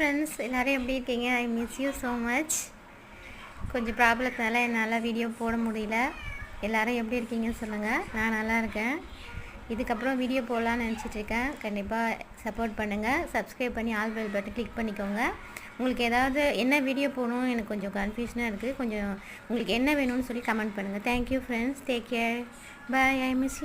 Friends, எல்லோரும் எப்படி இருக்கீங்க? ஐ மிஸ் யூ ஸோ மச். கொஞ்சம் ப்ராப்ளத்தினால என்னால் வீடியோ போட முடியல. எல்லோரும் எப்படி இருக்கீங்கன்னு சொல்லுங்கள். நான் நல்லா இருக்கேன். இதுக்கப்புறம் வீடியோ போடலான்னு நினச்சிட்ருக்கேன். கண்டிப்பாக சப்போர்ட் பண்ணுங்கள். சப்ஸ்கிரைப் பண்ணி ஆல் பெல் பட்டன் கிளிக் பண்ணிக்கோங்க. உங்களுக்கு ஏதாவது என்ன வீடியோ போகணும் எனக்கு கொஞ்சம் கன்ஃபியூஷனாக இருக்குது. கொஞ்சம் உங்களுக்கு என்ன வேணும்னு சொல்லி கமெண்ட் பண்ணுங்கள். Thank you friends. Take care. Bye. I miss you.